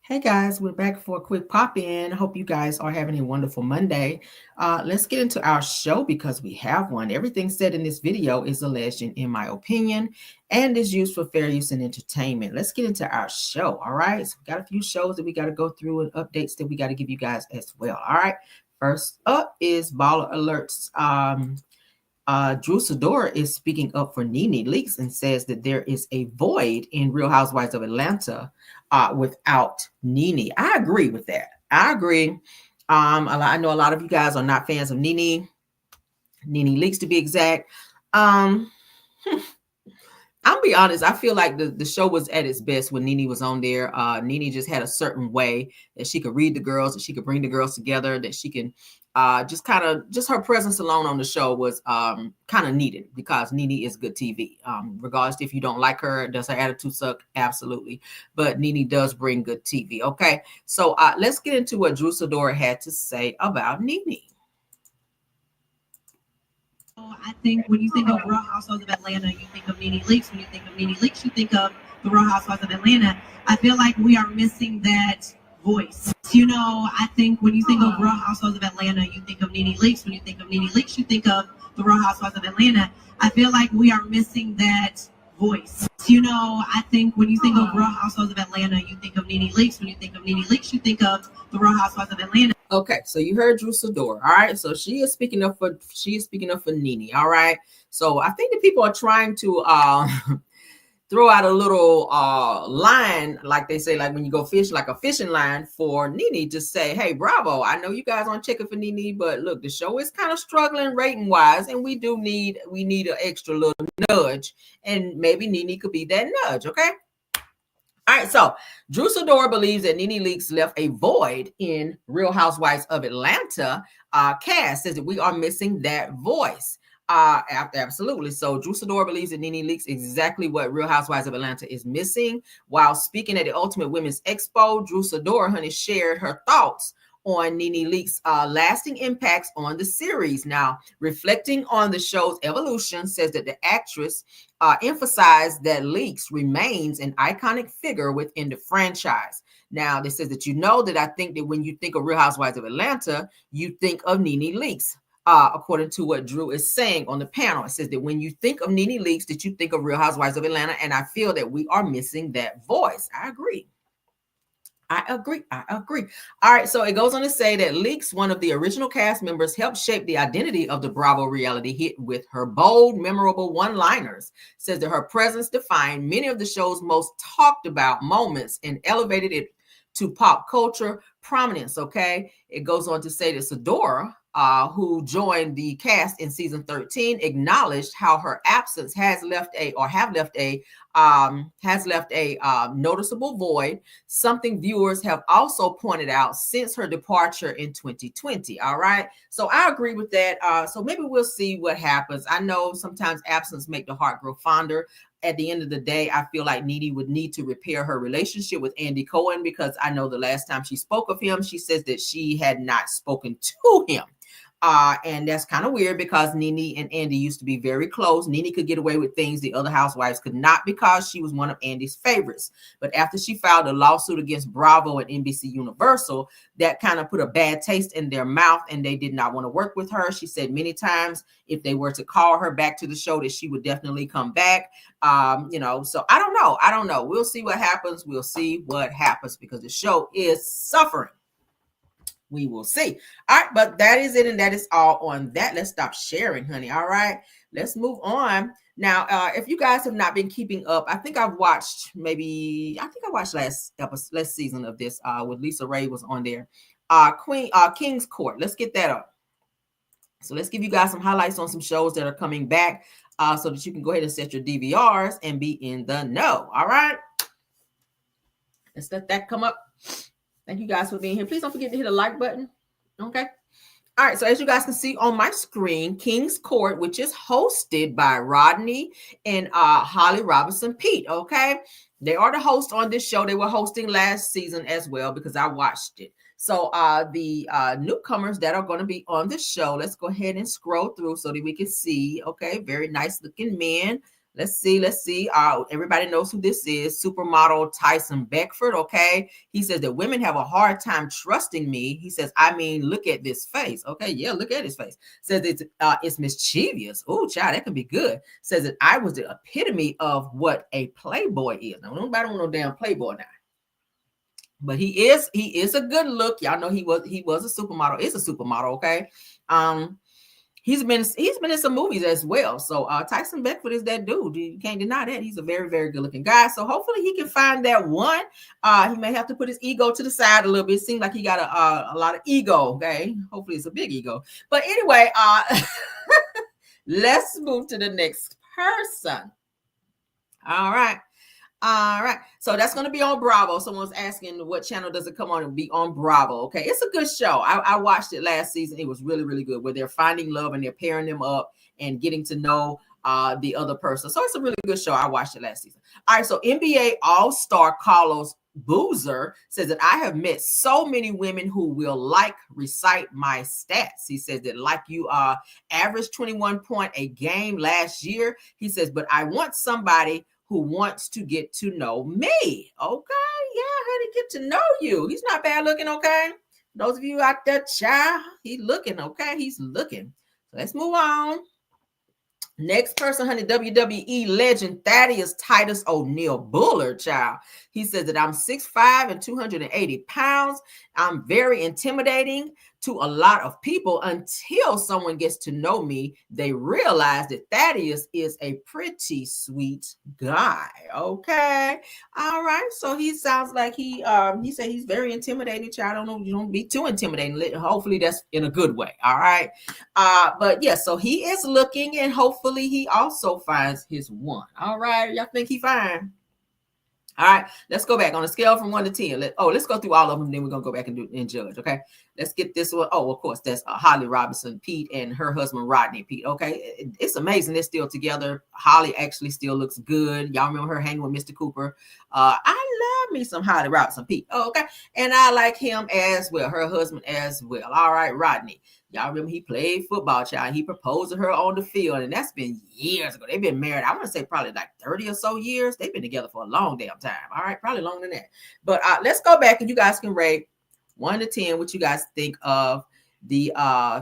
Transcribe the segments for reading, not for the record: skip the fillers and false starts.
Hey guys, we're back for a quick pop in. Hope you guys are having a wonderful Monday. Let's get into our show because we have one. Everything said in this video is alleged in my opinion and is used for fair use and entertainment. Let's get into our show. All right. So we got a few shows that we got to go through and updates that we got to give you guys as well. All right. First up is Baller Alerts. Drew Sidora is speaking up for Nene Leakes and says that there is a void in Real Housewives of Atlanta without Nene. I agree with that. I agree. I know a lot of you guys are not fans of Nene Leakes to be exact. Um, I'll be honest. I feel like the show was at its best when Nene was on there. Nene just had a certain way that she could read the girls, that she could bring the girls together, that she can just her presence alone on the show was kind of needed because Nene is good TV. Regardless if you don't like her, does her attitude suck? Absolutely. But Nene does bring good TV. Okay. So let's get into what Drew Sidora had to say about Nene. I think when you think of Real Housewives of Atlanta, you think of Nene Leakes. When you think of Nene Leakes, you think of the Real Housewives of Atlanta. I feel like we are missing that voice. I think when you think of Real Housewives of Atlanta, you think of Nene Leakes. When you think of Nene Leakes, you think of the Real Housewives of Atlanta. I feel like we are missing that voice. I think when you think of Real Housewives of Atlanta, you think of Nene Leakes. When you think of Nene Leakes, you think of the Real Housewives of Atlanta. Okay, so you heard Drew Sidora. All right, so she is speaking up for Nene. All right, so I think the people are trying to throw out a little line, like they say, like when you go fish, like a fishing line for Nene to say, hey, bravo. I know you guys aren't checking for Nene, but look, the show is kind of struggling rating wise, and we need an extra little nudge, and maybe Nene could be that nudge. Okay. All right, so Drew Sidora believes that Nene Leakes left a void in Real Housewives of Atlanta cast, says that we are missing that voice. Absolutely. So Drew Sidora believes that Nene Leakes exactly what Real Housewives of Atlanta is missing. While speaking at the Ultimate Women's Expo, Drew Sidora, honey, shared her thoughts on Nene Leakes' lasting impacts on the series. Now, reflecting on the show's evolution, says that the actress emphasized that Leakes remains an iconic figure within the franchise. Now, this says that that I think that when you think of Real Housewives of Atlanta, you think of Nene Leakes. According to what Drew is saying on the panel, it says that when you think of Nene Leakes, that you think of Real Housewives of Atlanta, and I feel that we are missing that voice. I agree. I agree. All right. So it goes on to say that Leakes, one of the original cast members, helped shape the identity of the Bravo reality hit with her bold, memorable one-liners. Says that her presence defined many of the show's most talked about moments and elevated it to pop culture prominence. Okay. It goes on to say that Sidora, who joined the cast in season 13, acknowledged how her absence has left a noticeable void, something viewers have also pointed out since her departure in 2020. All right, so I agree with that. So maybe we'll see what happens. I know sometimes absence make the heart grow fonder. At the end of the day, I feel like Nene would need to repair her relationship with Andy Cohen, because I know the last time she spoke of him, she says that she had not spoken to him. And that's kind of weird because Nene and Andy used to be very close. Nene could get away with things the other housewives could not because she was one of Andy's favorites. But after she filed a lawsuit against Bravo and NBC Universal, that kind of put a bad taste in their mouth and they did not want to work with her. She said many times if they were to call her back to the show that she would definitely come back. So I don't know. We'll see what happens. Because the show is suffering. We will see. All right, but that is it, and that is all on that. Let's stop sharing, honey. All right, let's move on. Now, if you guys have not been keeping up, I think I watched last season of this with Lisa Ray was on there. King's Court. Let's get that up. So let's give you guys some highlights on some shows that are coming back so that you can go ahead and set your DVRs and be in the know. All right. Let's let that come up. Thank you guys for being here. Please don't forget to hit the like button. Okay. All right. So as you guys can see on my screen, King's Court, which is hosted by Rodney and Holly Robinson Pete. Okay. They are the host on this show. They were hosting last season as well because I watched it. So the newcomers that are going to be on the show, let's go ahead and scroll through so that we can see. Okay. Very nice looking men. Let's see. Everybody knows who this is. Supermodel Tyson Beckford. Okay. He says that women have a hard time trusting me. He says, I mean, look at this face. Okay. Yeah, look at his face. Says it's mischievous. Oh, child, that can be good. Says that I was the epitome of what a playboy is. Now, nobody want no damn playboy now. But he is a good look. Y'all know he was a supermodel. Is a supermodel, okay? He's been in some movies as well. So Tyson Beckford is that dude. You can't deny that. He's a very, very good looking guy. So hopefully he can find that one. He may have to put his ego to the side a little bit. It seems like he got a lot of ego. Okay, hopefully it's a big ego. But anyway, let's move to the next person. All right. So that's going to be on Bravo. Someone's asking what channel does it come on and be on Bravo. Okay. It's a good show. I watched it last season. It was really, really good where they're finding love and they're pairing them up and getting to know the other person. So it's a really good show. I watched it last season. All right. So NBA All-Star Carlos Boozer says that I have met so many women who will recite my stats. He says that you averaged 21 points a game last year. He says, but I want somebody who wants to get to know me. Okay, yeah, honey, get to know you. He's not bad looking, okay? Those of you out there, child, he's looking, okay? He's looking. So let's move on. Next person, honey, WWE legend Thaddeus Titus O'Neal Bullard, child. He says that I'm 6'5" and 280 pounds. I'm very intimidating to a lot of people until someone gets to know me. They realize that Thaddeus is a pretty sweet guy. Okay. All right. So he sounds like he said he's very intimidating, child. I don't know. You don't be too intimidating. Hopefully that's in a good way. All right. But yeah, so he is looking and hopefully he also finds his one. All right. Y'all think he fine? All right, let's go back on a scale from 1 to 10. Let's go through all of them. Then we're gonna go back and judge. Okay, let's get this one. Oh, of course, that's Holly Robinson, Pete, and her husband Rodney. Pete. Okay, it's amazing they're still together. Holly actually still looks good. Y'all remember her hanging with Mr. Cooper? I love me some Holly Robinson, Pete. Oh, okay, and I like him as well. Her husband as well. All right, Rodney. Y'all remember he played football, child. He proposed to her on the field, and that's been years ago. They've been married, I want to say probably like 30 or so years. They've been together for a long damn time. All right, probably longer than that. But let's go back and you guys can rate 1 to 10 what you guys think of the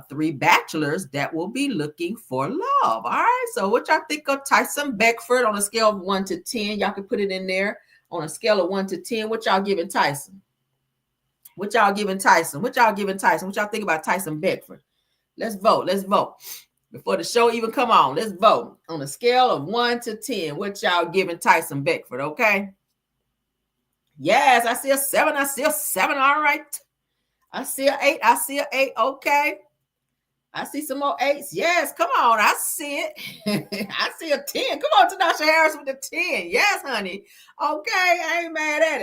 3 bachelors that will be looking for love. All right, so what y'all think of Tyson Beckford on a scale of 1 to 10? Y'all can put it in there on a scale of 1 to 10. What y'all giving Tyson? What y'all giving Tyson? What y'all think about Tyson Beckford? Let's vote. Before the show even come on, let's vote on a scale of 1 to 10. What y'all giving Tyson Beckford, okay? Yes, I see a 7. All right. I see an 8. Okay. I see some more 8s. Yes, come on. I see it. I see a 10. Come on, Tanasha Harris with the 10. Yes, honey. Okay, I ain't mad at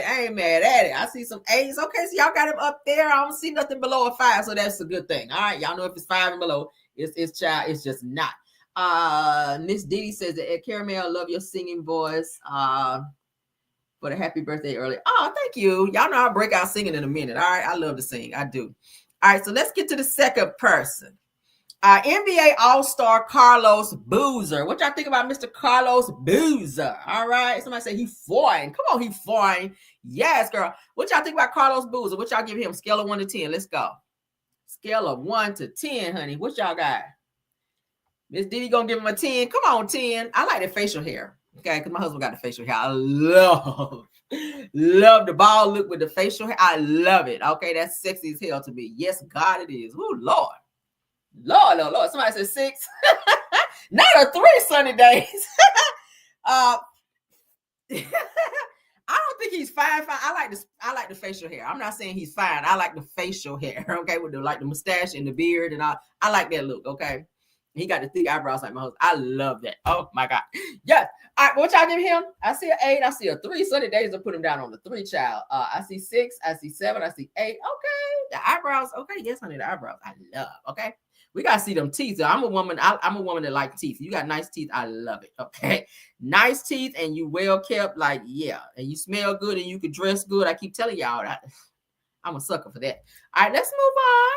it. I see some 8s. Okay, so y'all got him up there. I don't see nothing below a 5, so that's a good thing. All right, y'all know if it's 5 and below, it's child. It's just not. Miss Diddy says that Caramel, love your singing voice. For the happy birthday early. Oh, thank you. Y'all know I'll break out singing in a minute. All right, I love to sing. I do. All right, so let's get to the second person. NBA All-Star Carlos Boozer. What y'all think about Mr. Carlos Boozer? All right. Somebody say he fine. Come on, he fine. Yes, girl. What y'all think about Carlos Boozer? What y'all give him? Scale of 1 to 10. Let's go. Scale of 1 to 10, honey. What y'all got? Miss Diddy gonna give him a 10. Come on, 10. I like the facial hair. Okay, because my husband got the facial hair. I love the bald look with the facial hair. I love it. Okay, that's sexy as hell to me. Yes, God, it is. Oh, Lord. Lord. Somebody said 6. Not a 3 sunny days. I don't think he's fine. I like the facial hair. I'm not saying he's fine. I like the facial hair. Okay, with the mustache and the beard and all. I like that look. Okay, he got the thick eyebrows like my husband. I love that. Oh my God. Yes. All right, what y'all give him? I see an 8. I see a 3. Sunny days to put him down on the 3, child. I see 6. I see 7. I see 8. Okay, the eyebrows. Okay, yes, honey, the eyebrows. I love. Okay. We gotta see them teeth. I'm a woman. I'm a woman that likes teeth. You got nice teeth. I love it. Okay, nice teeth, and you well kept. Like yeah, and you smell good, and you can dress good. I keep telling y'all that. I'm a sucker for that. All right, let's move on.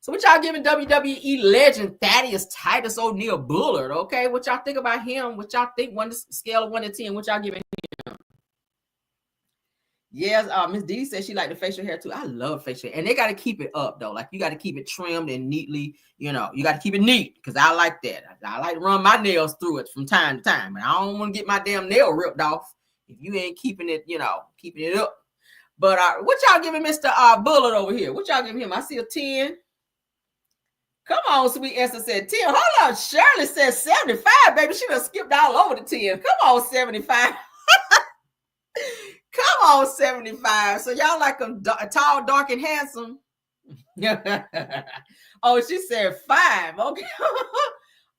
So what y'all giving WWE legend Thaddeus Titus O'Neil Bullard? Okay, what y'all think about him? What y'all think? Scale of 1 to 10. What y'all giving him? Yes, Miss Diddy said she liked the facial hair too. I love facial hair, and they got to keep it up though. Like you got to keep it trimmed and neatly. You know, you got to keep it neat because I like that. I like to run my nails through it from time to time, and I don't want to get my damn nail ripped off if you ain't keeping it. You know, keeping it up. But what y'all giving Mr. Bullard over here? What y'all giving him? I see a 10. Come on, Sweet Esther said 10. Hold on, Shirley said 75, baby. She done skipped all over the 10. Come on, 75. Come on, 75. So y'all like him tall, dark, and handsome. Oh, she said 5. Okay.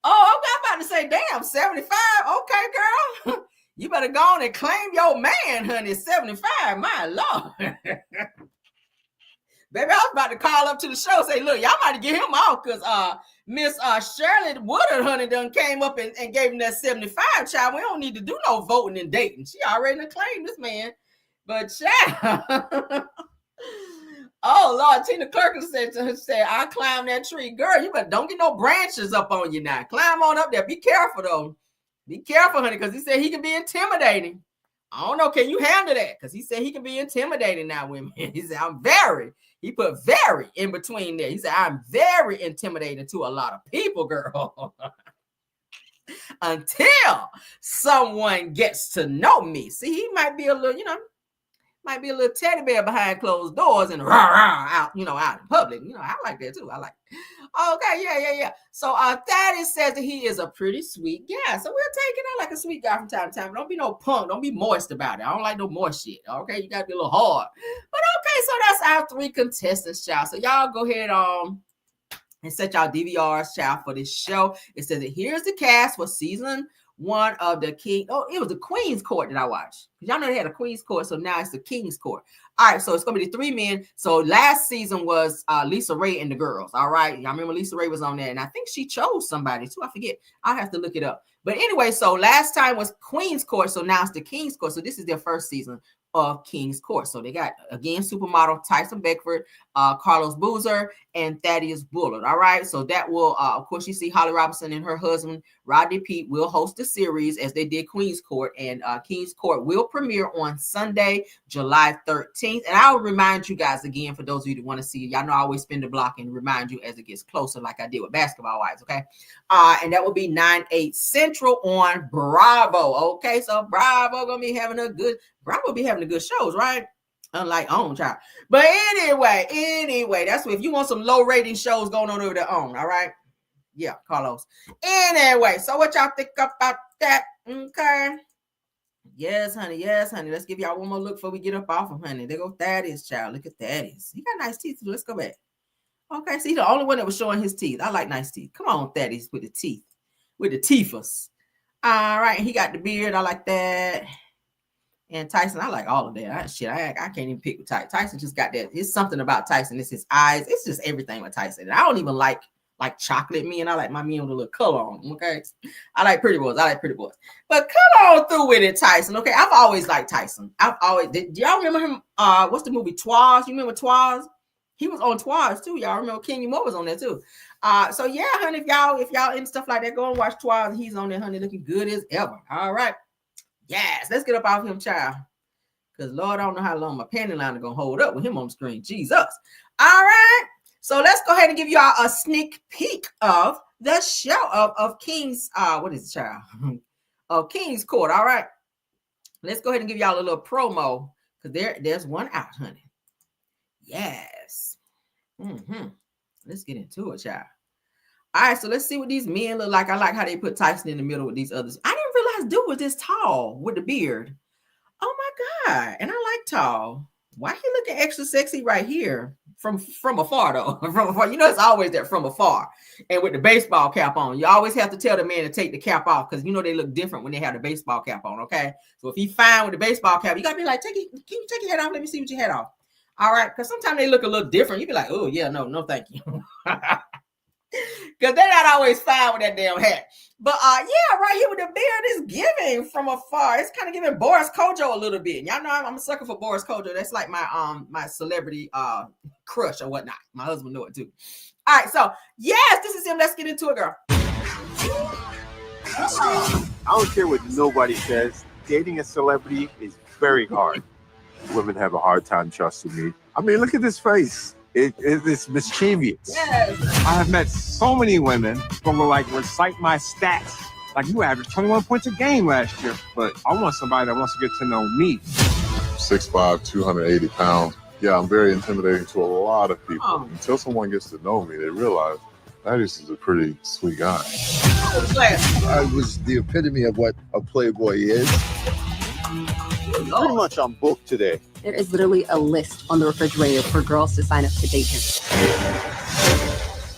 Oh, okay. I'm about to say, damn, 75. Okay, girl. You better go on and claim your man, honey. 75. My Lord. Baby, I was about to call up to the show and say, look, y'all might get him off because Miss Shirley Woodard, honey, done came up and gave him that 75, child. We don't need to do no voting and dating. She already done claimed this man. But, child. Oh, Lord, Tina Clerkin said to her, I climb that tree. Girl, you better don't get no branches up on you now. Climb on up there. Be careful, though. Be careful, honey, because he said he can be intimidating. I don't know. Can you handle that? Because he said he can be intimidating now, women. He said, he put very in between there. He said, I'm very intimidating to a lot of people, girl. Until someone gets to know me. See, he might be a little, might be a little teddy bear behind closed doors and rah, rah, out in public. I like that too. I like it. Okay, yeah. So Thaddeus says that he is a pretty sweet guy. So we'll take it out like a sweet guy from time to time. Don't be no punk. Don't be moist about it. I don't like no moist shit. Okay, you gotta be a little hard. But okay, so that's our 3 contestants, child. So y'all go ahead and set y'all DVRs, child, for this show. It says that here's the cast for season 1 of the King. Oh, it was the Queen's Court that I watched. Y'all know they had a Queen's Court, so now it's the King's Court. All right, so it's gonna be the 3 men. So last season was Lisa Ray and the girls. All right, y'all remember Lisa Ray was on there, and I think she chose somebody too. I forget. I'll have to look it up. But anyway, so last time was Queen's Court, so now it's the King's Court. So this is their first season of King's Court. So they got, again, supermodel Tyson Beckford, Carlos Boozer, and Thaddeus Bullard. All right. So that will, of course, you see Holly Robinson and her husband, Rodney Peete, will host the series as they did Queen's Court. And King's Court will premiere on Sunday, July 13th. And I'll remind you guys again, for those of you that want to see, y'all know I always spin the block and remind you as it gets closer, like I did with Basketball Wives. Okay. And that will be 9/8 Central on Bravo. Okay. So Bravo gonna be having a good shows, right? Unlike OWN, child. But anyway, that's what, if you want some low rating shows going on over there, OWN, all right? Yeah, Carlos. Anyway, so what y'all think about that? Okay. Yes, honey. Let's give y'all one more look before we get up off of honey. There go Thaddeus, child. Look at Thaddeus. He got nice teeth. Let's go back. Okay, see, the only one that was showing his teeth. I like nice teeth. Come on, Thaddeus, with the teeth. With the teethers. All right, he got the beard. I like that. And Tyson, I like all of that. I can't even pick with Tyson. Tyson just got that. It's something about Tyson. It's his eyes. It's just everything with Tyson. And I don't even like chocolate men. I like my men with a little color on them, okay? I like pretty boys. But come on through with it, Tyson, okay? I've always liked Tyson. Do y'all remember him? What's the movie, Twas? You remember Twas? He was on Twas, too. Y'all remember Kenny Moore was on there, too. So, yeah, honey, if y'all into stuff like that, go and watch Twas. He's on there, honey, looking good as ever. All right. Yes, let's get up off him, child. Because, Lord, I don't know how long my panty line is going to hold up with him on the screen. Jesus. All right. So let's go ahead and give y'all a sneak peek of the show of King's, what is it, child? Of King's Court. All right. Let's go ahead and give y'all a little promo because there's one out, honey. Yes. Let's get into it, child. All right, so let's see what these men look like. I like how they put Tyson in the middle with these others. I didn't realize dude was this tall with the beard. Oh my God. And I like tall. Why he looking extra sexy right here from afar though? From afar. You know, it's always that from afar. And with the baseball cap on, you always have to tell the man to take the cap off because you know they look different when they have the baseball cap on, okay? So if he's fine with the baseball cap, you gotta be like, can you take your head off? Let me see what you had off. All right, because sometimes they look a little different. You be like, oh yeah, no, thank you. Because they're not always fine with that damn hat. But yeah, right here with the beard is giving from afar. It's kind of giving Boris Kojo a little bit. Y'all know I'm a sucker for Boris Kojo. That's like my celebrity crush or whatnot. My husband know it too. All right, so yes, this is him. Let's get into it, girl. I don't care what nobody says. Dating a celebrity is very hard. Women have a hard time trusting me. I mean, look at this face. It's mischievous. Yes. I have met so many women who will like recite my stats. Like, you averaged 21 points a game last year. But I want somebody that wants to get to know me. 6'5", 280 pounds. Yeah, I'm very intimidating to a lot of people. Oh. Until someone gets to know me, they realize that is a pretty sweet guy. I was the epitome of what a playboy is. Pretty much I'm booked today. There is literally a list on the refrigerator for girls to sign up to date him.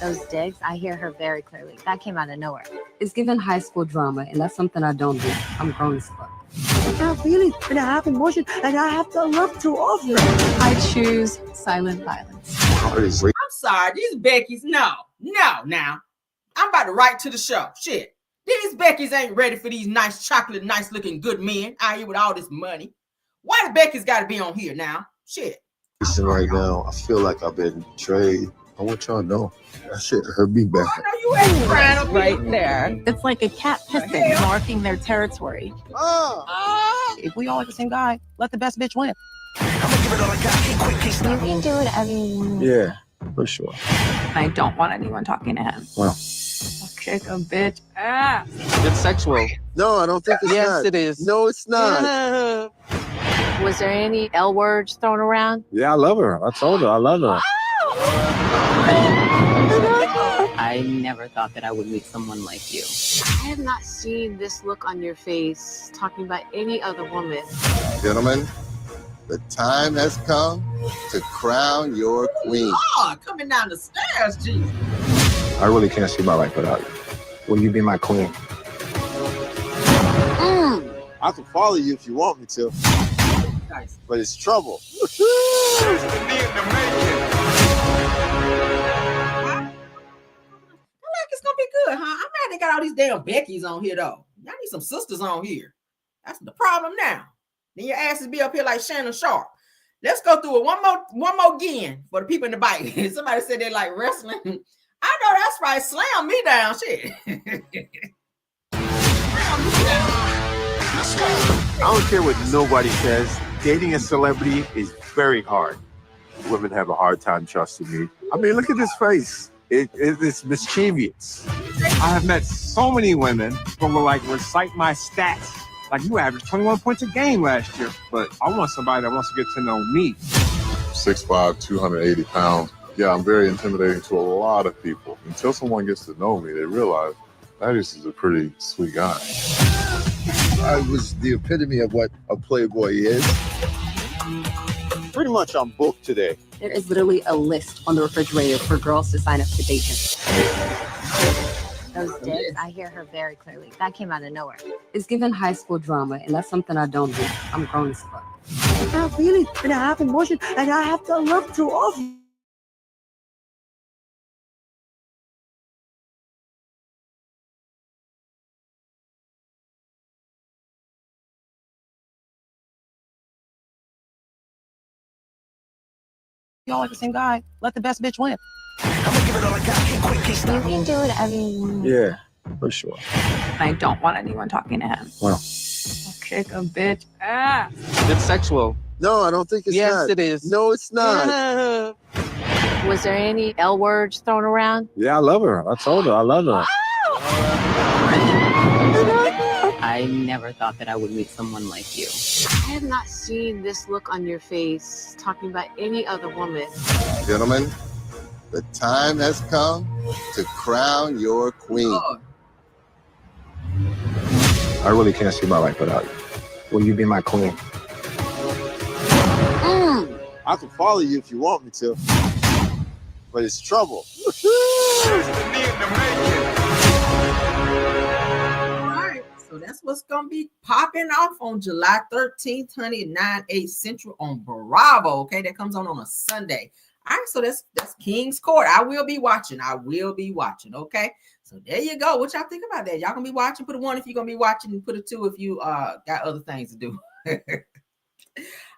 Those digs, I hear her very clearly. That came out of nowhere. It's given high school drama, and that's something I don't do. I'm grown as fuck. I have feelings and I have emotion and I have to love to offer. I choose silent violence. I'm sorry, these Beckys, no, now. I'm about to write to the show. Shit. These Beckys ain't ready for these nice chocolate, nice looking good men out here with all this money. Why the Beckys gotta be on here now? Shit. Listen, right now, I feel like I've been betrayed. I want y'all to know that shit hurt me bad. I know you ain't crying up Right here. there. It's like a cat pissing, marking their territory. If we all like the same guy, let the best bitch win. You can do whatever you want. Yeah, for sure. I don't want anyone talking to him. Well. I'll kick a bitch ass. It's sexual. No, I don't think it's Yes, not. it is. No, it's not. Was there any L words thrown around? Yeah, I love her. I told her I love her. I never thought that I would meet someone like you. I have not seen this look on your face talking about any other woman. Gentlemen, the time has come to crown your queen. Oh, coming down the stairs, Jesus. I really can't see my life without you. Will you be my queen? I can follow you if you want me to, Nice. but it's trouble. It's gonna be good, huh? I'm mad they got all these damn Beckys on here though. Y'all need some sisters on here. That's the problem now. Then your asses be up here like Shannon Sharp. Let's go through it one more again for the people in the bike. Somebody said they like wrestling. I know that's right. Slam me down, shit. Slam me down. I don't care what nobody says. Dating a celebrity is very hard. Women have a hard time trusting me. I mean, look at this face. It's mischievous. I have met so many women who will like recite my stats. Like, you averaged 21 points a game last year. But I want somebody that wants to get to know me. 6'5", 280 pounds. Yeah, I'm very intimidating to a lot of people. Until someone gets to know me, they realize that is a pretty sweet guy. I was the epitome of what a playboy is. Pretty much I'm booked today. There is literally a list on the refrigerator for girls to sign up to date him. Those digs, I hear her very clearly. That came out of nowhere. It's given high school drama, and that's something I don't do. I'm grown as fuck. I have feelings and I have emotion and I have to love to offer. Y'all like the same guy, let the best bitch win. You can do whatever you want. Yeah, for sure. I don't want anyone talking to him. Well. I'll kick a bitch ass. It's sexual. No, I don't think it's Yes, not. it is. No, it's not. Was there any L words thrown around? Yeah, I love her. I told her I love her. I never thought that I would meet someone like you. I have not seen this look on your face talking about any other woman. Gentlemen, the time has come to crown your queen. Lord. I really can't see my life without you. Will you be my queen? I can follow you if you want me to, but it's trouble. So that's what's gonna be popping off on July 13th, honey, 9/8 Central on Bravo. Okay, that comes on a Sunday. All right, so that's King's Court. I will be watching. Okay, so there you go. What y'all think about that? Y'all gonna be watching? Put a 1 if you're gonna be watching, and put a 2 if you got other things to do.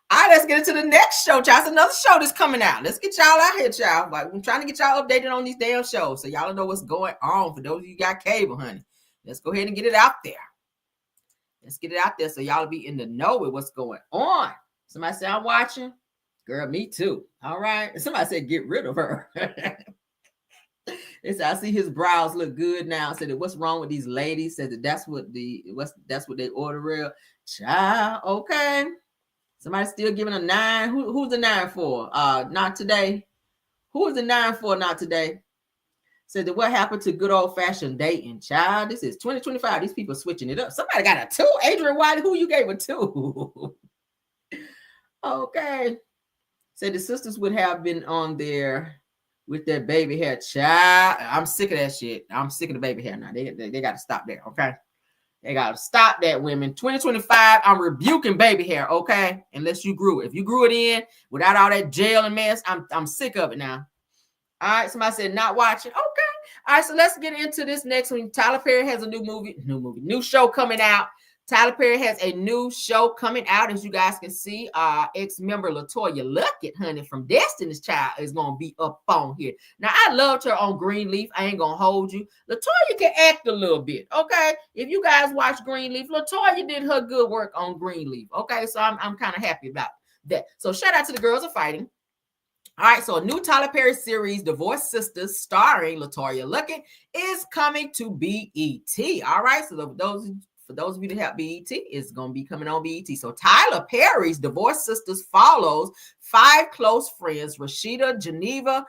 All right, let's get into the next show, child. It's another show that's coming out. Let's get y'all out here, child. Like, I'm trying to get y'all updated on these damn shows so y'all know what's going on. For those of you who got cable, honey, let's go ahead and get it out there. Let's get it out there so y'all be in the know with what's going on. Somebody say I'm watching. Girl, me too. All right. Somebody said get rid of her. They said, I see his brows look good now. Said, what's wrong with these ladies? Said that that's what they order real. Child, okay. Somebody still giving a 9. Who's the 9 for? Not today. Who is the 9 for? Not today. Said that what happened to good old fashioned dating? Child, this is 2025. These people switching it up. Somebody got a 2. Adrian Wiley, who you gave a 2? Okay. Said the sisters would have been on there with their baby hair. Child, I'm sick of that shit. I'm sick of the baby hair now. They got to stop there, okay? They got to stop that, women. 2025, I'm rebuking baby hair, okay? Unless you grew it. If you grew it in without all that gel and mess, I'm sick of it now. All right, somebody said not watching. Okay. All right, so let's get into this next one. Tyler Perry has a new show coming out. Tyler Perry has a new show coming out, as you guys can see. Ex-member LaToya Luckett, honey, from Destiny's Child is going to be up on here. Now, I loved her on Greenleaf. I ain't going to hold you. LaToya can act a little bit, okay? If you guys watch Greenleaf, LaToya did her good work on Greenleaf, okay? So I'm kind of happy about that. So shout out to the girls of fighting. All right, so a new Tyler Perry series, Divorced Sistas, starring LaToya Luckett, is coming to BET. All right, so for those of you that have BET, it's going to be coming on BET. So Tyler Perry's Divorced Sistas follows 5 close friends, Rashida, Geneva,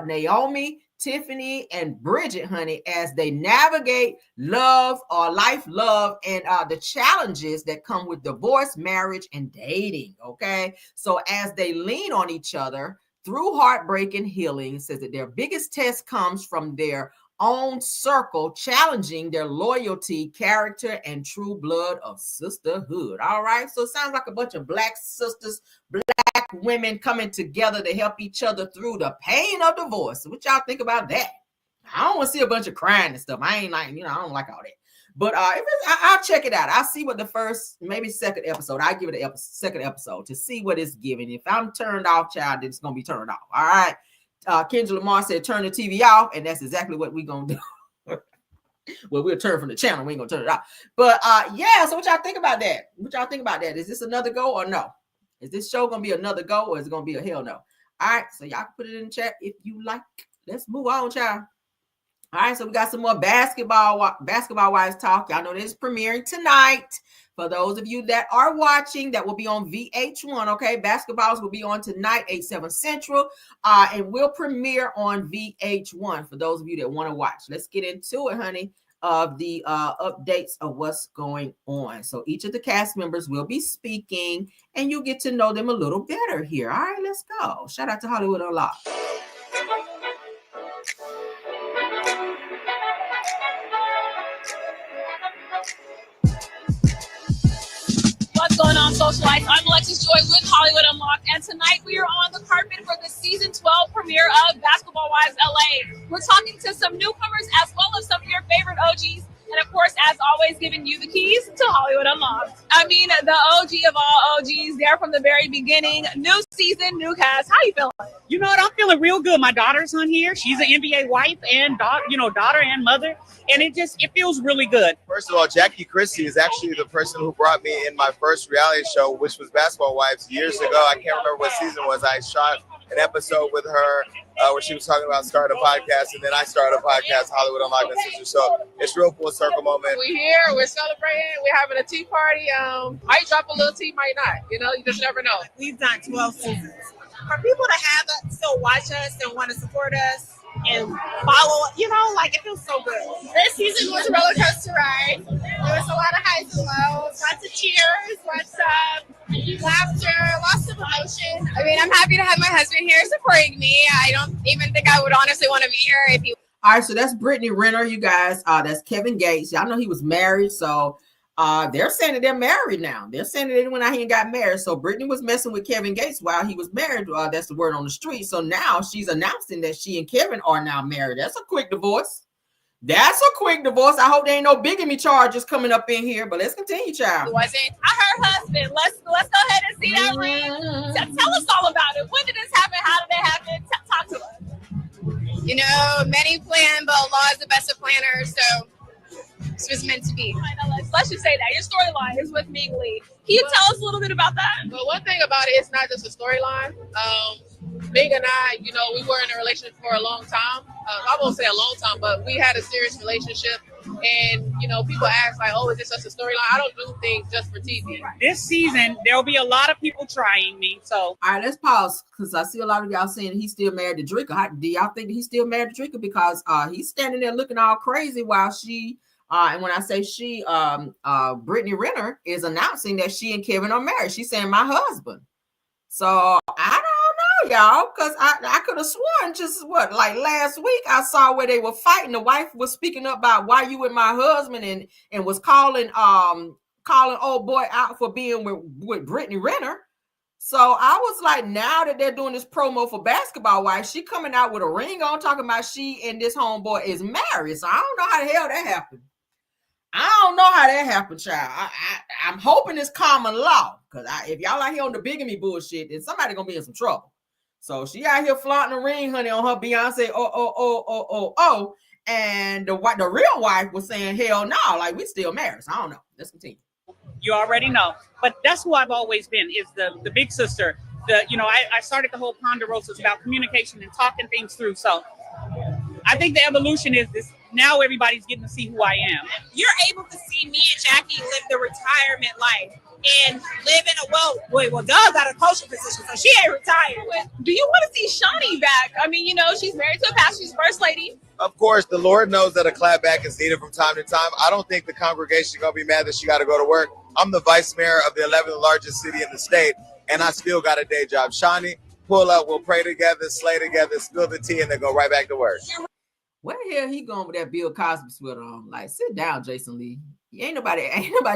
Naomi, Tiffany, and Bridget, honey, as they navigate love, and the challenges that come with divorce, marriage, and dating, okay? So as they lean on each other through heartbreak and healing, says that their biggest test comes from their own circle, challenging their loyalty, character, and true blood of sisterhood. All right, so it sounds like a bunch of black sisters, black women coming together to help each other through the pain of divorce. What y'all think about that? I don't want to see a bunch of crying and stuff. I ain't like, I don't like all that. But I'll check it out. I'll see what the first, maybe second episode. I'll give it a second episode to see what it's giving. If I'm turned off, child, then it's going to be turned off. All right. Kendra Lamar said, turn the TV off. And that's exactly what we're going to do. Well, we'll turn from the channel. We ain't going to turn it off. But yeah, so what y'all think about that? Is this another go or no? Is this show going to be another go or is it going to be a hell no? All right. So y'all can put it in the chat if you like. Let's move on, child. All right, so we got some more basketball wives talk. Y'all know this is premiering tonight. For those of you that are watching, that will be on VH1, okay? Basketballs will be on tonight, 8/7 Central, and will premiere on VH1 for those of you that want to watch. Let's get into it, honey, of the updates of what's going on. So each of the cast members will be speaking, and you'll get to know them a little better here. All right, let's go. Shout out to Hollywood Unlocked. What's going on, socialites? I'm Alexis Joy with Hollywood Unlocked, and tonight we are on the carpet for the season 12 premiere of Basketball Wives LA. We're talking to some newcomers as well as some of your favorite OGs, and of course, as always, giving you the keys to Hollywood Unlocked. I mean, the OG of all OGs, there from the very beginning. New season, new cast. How you feeling? You know what? I'm feeling real good. My daughter's on here. She's an NBA wife and daughter and mother. And it feels really good. First of all, Jackie Christie is actually the person who brought me in my first reality show, which was Basketball Wives years ago. I can't remember what season it was. I shot an episode with her where she was talking about starting a podcast, and then I started a podcast, Hollywood Unlocked and Sisters. So it's real full circle moment. We're here, we're celebrating, we're having a tea party. Might drop a little tea, might not. You just never know. We've done 12 seasons. For people to have us, still watch us and want to support us and follow, it feels so good. This season was a roller coaster ride. There was a lot of highs and lows, lots of cheers, lots of laughter, lots of emotion. I mean, I'm happy to have my husband here supporting me. I don't even think I would honestly want to be here if he. All right, so that's Brittany Renner, you guys. That's Kevin Gates. Y'all know he was married, so they're saying that they're married now. They're saying that they went out here and got married. So Brittany was messing with Kevin Gates while he was married. That's the word on the street. So now she's announcing that she and Kevin are now married. That's a quick divorce. That's a quick divorce. I hope there ain't no bigamy charges coming up in here, but let's continue, child. It wasn't her husband. Let's go ahead and see that ring. Tell us all about it. When did this happen? How did it happen? Talk to us. You know, many plan, but Allah is the best of planners. So this was meant to be. Let's just say that your storyline is with Ming Lee. Can you tell us a little bit about that? But one thing about it, it's not just a storyline. Ming and I, you know, we were in a relationship for a long time. I won't say a long time, but we had a serious relationship. And, you know, people ask like, oh, is this just a storyline? I don't do things just for TV. This season, there'll be a lot of people trying me. So, all right, let's pause because I see a lot of y'all saying he's still married to Drika. Do y'all think he's still married to Drika? Because he's standing there looking all crazy while she, and when I say she, Brittany Renner is announcing that she and Kevin are married. She's saying my husband. So I don't know, y'all, because I could have sworn just like last week I saw where they were fighting. The wife was speaking up about why you with my husband and was calling old boy out for being with Brittany Renner. So I was like, now that they're doing this promo for Basketball Wives, she coming out with a ring on talking about she and this homeboy is married. So I don't know how the hell that happened. I don't know how that happened, child. I'm hoping it's common law. Because if y'all out here on the bigamy bullshit, then somebody gonna be in some trouble. So she out here flaunting a ring, honey, on her Beyonce, and the real wife was saying, hell no, like we still married. So I don't know. Let's continue. you already know. But that's who I've always been, is the big sister. I started the whole Ponderosa about communication and talking things through. So I think the evolution is this. Now everybody's getting to see who I am. You're able to see me and Jackie live the retirement life and live in a well, Doug got a coaching position, so she ain't retired. Do you want to see Shawnee back? I mean, she's married to a pastor, she's first lady. Of course, the Lord knows that a clapback is needed from time to time. I don't think the congregation is going to be mad that she got to go to work. I'm the vice mayor of the 11th largest city in the state, and I still got a day job. Shawnee, pull up, we'll pray together, slay together, spill the tea, and then go right back to work. Where the hell he going with that Bill Cosby sweater on? Like, sit down, Jason Lee. Ain't nobody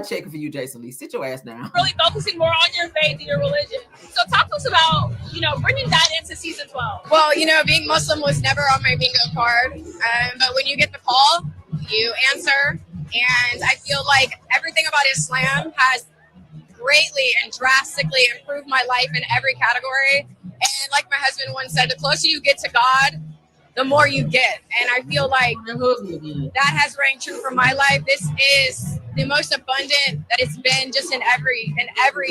checking for you, Jason Lee. Sit your ass down. Really focusing more on your faith and your religion. So talk to us about, bringing that into season 12. Well, being Muslim was never on my bingo card. But when you get the call, you answer. And I feel like everything about Islam has greatly and drastically improved my life in every category. And like my husband once said, the closer you get to God, the more you get. And I feel like that has rang true for my life. This is the most abundant that it's been just in every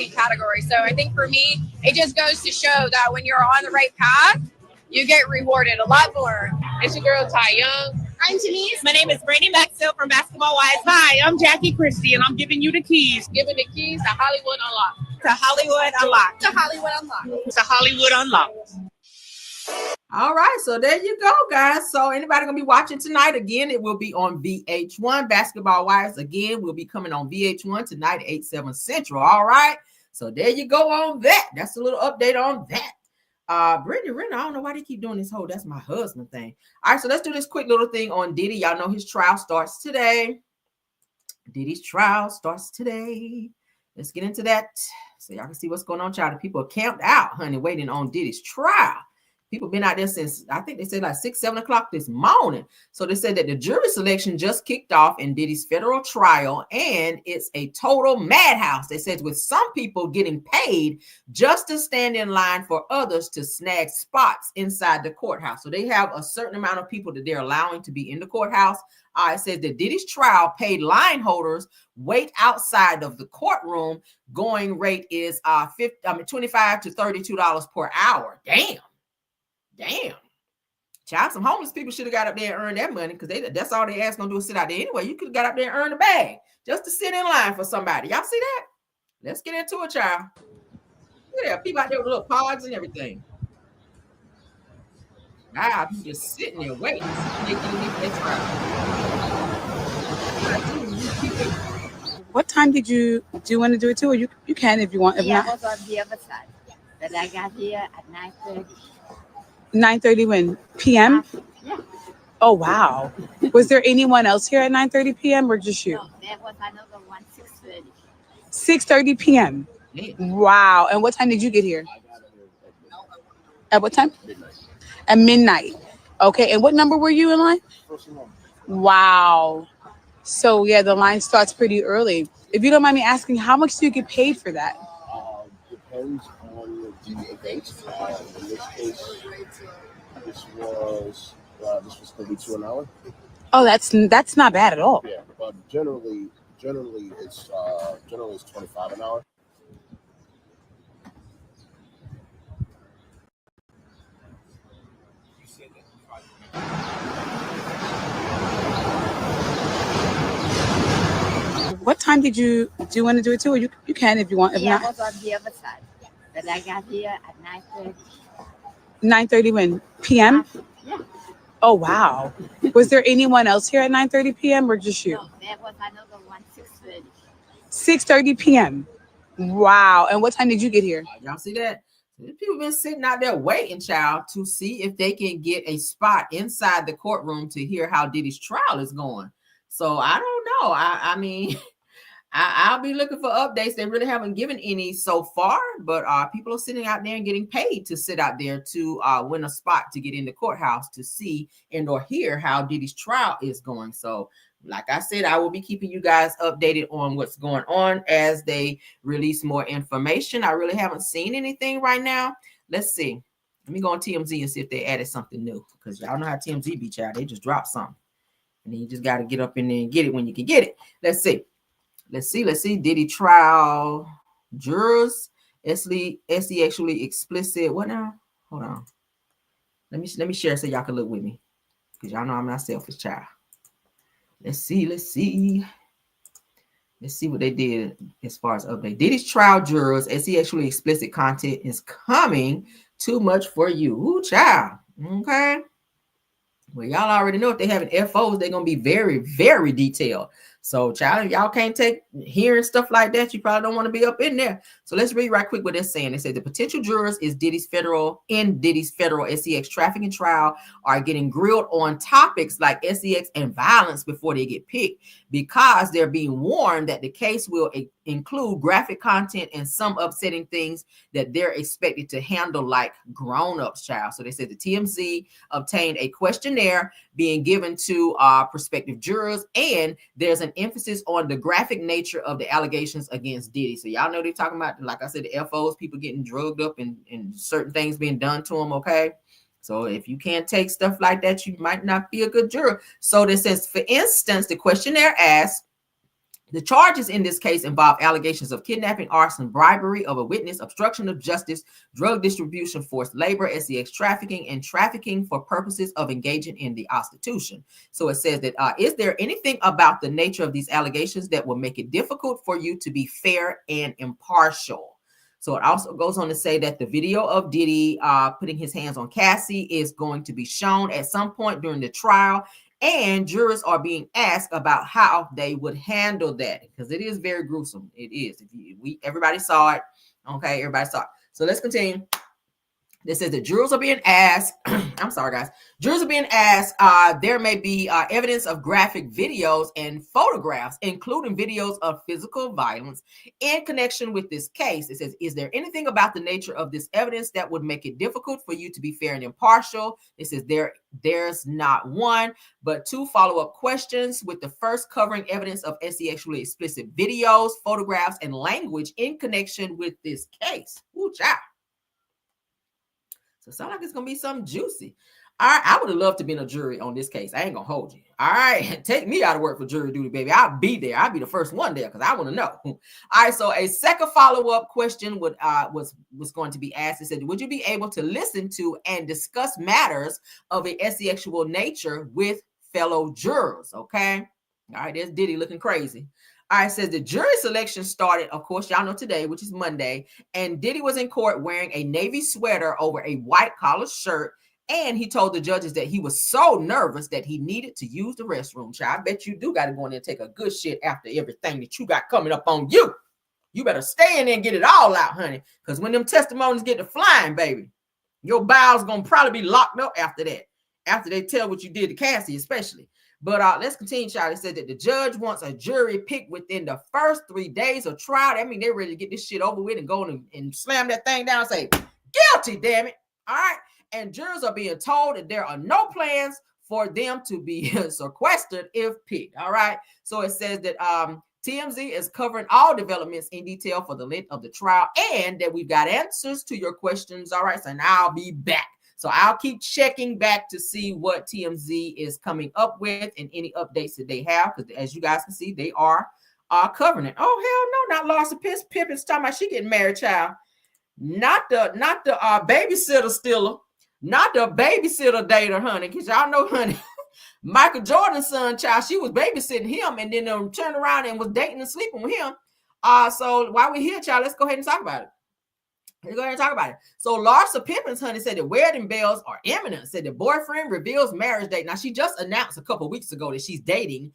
category. So I think for me, it just goes to show that when you're on the right path, you get rewarded a lot more. It's your girl, Ty Young. I'm Denise. My name is Brady Maxwell from Basketball Wives. Hi, I'm Jackie Christie, and I'm giving you the keys. Giving the keys to Hollywood Unlocked. To Hollywood Unlocked. To Hollywood Unlocked. To Hollywood Unlocked. All right, so there you go, guys. So anybody gonna be watching tonight? Again, it will be on VH1. Basketball Wives again will be coming on VH1 tonight at 8/7 Central. All right, so there you go on that. That's a little update on that. Brittany Renner, I don't know why they keep doing this whole "that's my husband" thing. All right, so let's do this quick little thing on Diddy. Y'all know his trial starts today. Diddy's trial starts today. Let's get into that so y'all can see what's going on, child. The people are camped out, honey, waiting on Diddy's trial. People been out there since, I think they said like 6, 7 o'clock this morning. So they said that the jury selection just kicked off in Diddy's federal trial, and it's a total madhouse. They said with some people getting paid just to stand in line for others to snag spots inside the courthouse. So they have a certain amount of people that they're allowing to be in the courthouse. It says that Diddy's trial paid line holders wait outside of the courtroom. Going rate is $25 to $32 per hour. Damn. Child, some homeless people should have got up there and earned that money, because that's all they asked gonna do is sit out there anyway. You could have got up there and earned a bag just to sit in line for somebody. Y'all see that? Let's get into it, child. Look at that. People out there with little pods and everything. Wow, people just sitting there waiting. What time do you want to do it to? Or you can if you want. If not, I was on the other side, but I got here at 9:30. 9:30 when? PM? Yeah. Oh, wow. Was there anyone else here at 9:30 p.m. or just you? No, there was another one, 6:30. 6:30 p.m. Wow. And what time did you get here? At what time? At midnight. Okay. And what number were you in line? Wow. So yeah, the line starts pretty early. If you don't mind me asking, how much do you get paid for that? Depends on the event. In this case, this was 32 an hour. Oh, that's not bad at all. Yeah, but generally it's 25 an hour. What time did you do you want to do it too? Or you can if you want. If Yeah, I not, was on the other side. But I got here at 9:30. 9:30 when p.m. Yeah. Oh wow. Was there anyone else here at 9:30 p.m. or just you? No, there was another one, 6:30. 6:30 p.m. Wow. And what time did you get here? Y'all see that? People been sitting out there waiting, child, to see if they can get a spot inside the courtroom to hear how Diddy's trial is going. So I don't know. I mean, I'll be looking for updates. They really haven't given any so far, but people are sitting out there and getting paid to sit out there to win a spot to get in the courthouse to see and or hear how Diddy's trial is going. So like I said, I will be keeping you guys updated on what's going on as they release more information. I really haven't seen anything right now. Let's see. Let me go on TMZ and see if they added something new, because y'all know how TMZ be, child. They just drop something. And then you just got to get up in there and get it when you can get it. Let's see. Diddy trial jurors. SE actually explicit. What now? Hold on. Let me share so y'all can look with me, because y'all know I'm not selfish, child. Let's see what they did as far as update. Diddy's trial jurors, SE actually explicit content is coming. Too much for you. Ooh, child. Okay. Well, y'all already know if they having FOs, they're gonna be very, very detailed. So, child, if y'all can't take hearing stuff like that, you probably don't want to be up in there. So let's read right quick what they're saying. They say the potential jurors is Diddy's federal SEX trafficking trial are getting grilled on topics like SEX and violence before they get picked, because they're being warned that the case will include graphic content and some upsetting things that they're expected to handle like grown-ups, child. So they said the TMZ obtained a questionnaire being given to prospective jurors, and there's an emphasis on the graphic nature of the allegations against Diddy. So y'all know they're talking about, like I said, the FOs, people getting drugged up and certain things being done to them, okay? So if you can't take stuff like that, you might not be a good juror. So this says, for instance, the questionnaire asks, the charges in this case involve allegations of kidnapping, arson, bribery of a witness, obstruction of justice, drug distribution, forced labor, SEX trafficking, and trafficking for purposes of engaging in the prostitution. So it says that, is there anything about the nature of these allegations that will make it difficult for you to be fair and impartial? So it also goes on to say that the video of Diddy putting his hands on Cassie is going to be shown at some point during the trial. And jurors are being asked about how they would handle that, because it is very gruesome. It is. Everybody saw it. Okay, everybody saw it. So let's continue. This says that jurors are being asked. I'm sorry, guys. Jurors are being asked. There may be evidence of graphic videos and photographs, including videos of physical violence, in connection with this case. It says, is there anything about the nature of this evidence that would make it difficult for you to be fair and impartial? It says there's not one, but two follow-up questions, with the first covering evidence of sexually explicit videos, photographs, and language in connection with this case. Ooh, child. So it sounds like it's going to be something juicy. All right, I would have loved to be in a jury on this case. I ain't going to hold you. All right, take me out of work for jury duty, baby. I'll be there. I'll be the first one there, because I want to know. All right, so a second follow-up question was going to be asked. It said, would you be able to listen to and discuss matters of a sexual nature with fellow jurors? Okay. All right, there's Diddy looking crazy. All right, says the jury selection started, of course, y'all know today, which is Monday, and Diddy was in court wearing a navy sweater over a white collar shirt, and he told the judges that he was so nervous that he needed to use the restroom. Child, I bet you do got to go in there and take a good shit after everything that you got coming up on you. You better stay in there and get it all out, honey, because when them testimonies get to flying, baby, your bowels going to probably be locked up after that, after they tell what you did to Cassie especially. But let's continue, child. It said that the judge wants a jury picked within the first 3 days of trial. That means they're ready to get this shit over with and go and slam that thing down and say, guilty, damn it. All right. And jurors are being told that there are no plans for them to be sequestered if picked. All right. So it says that TMZ is covering all developments in detail for the length of the trial and that we've got answers to your questions. All right. So now I'll be back. So I'll keep checking back to see what TMZ is coming up with and any updates that they have. Because as you guys can see, they are covering it. Oh, hell no, not Larsa Pippen's talking about she getting married, child. Not the babysitter stiller. Not the babysitter dater, honey. Because y'all know, honey, Michael Jordan's son, child, she was babysitting him and then turned around and was dating and sleeping with him. So while we're here, child, let's go ahead and talk about it. Let's go ahead and talk about it. So Larsa Pippen's honey said that wedding bells are imminent. Said the boyfriend reveals marriage date. Now she just announced a couple weeks ago that she's dating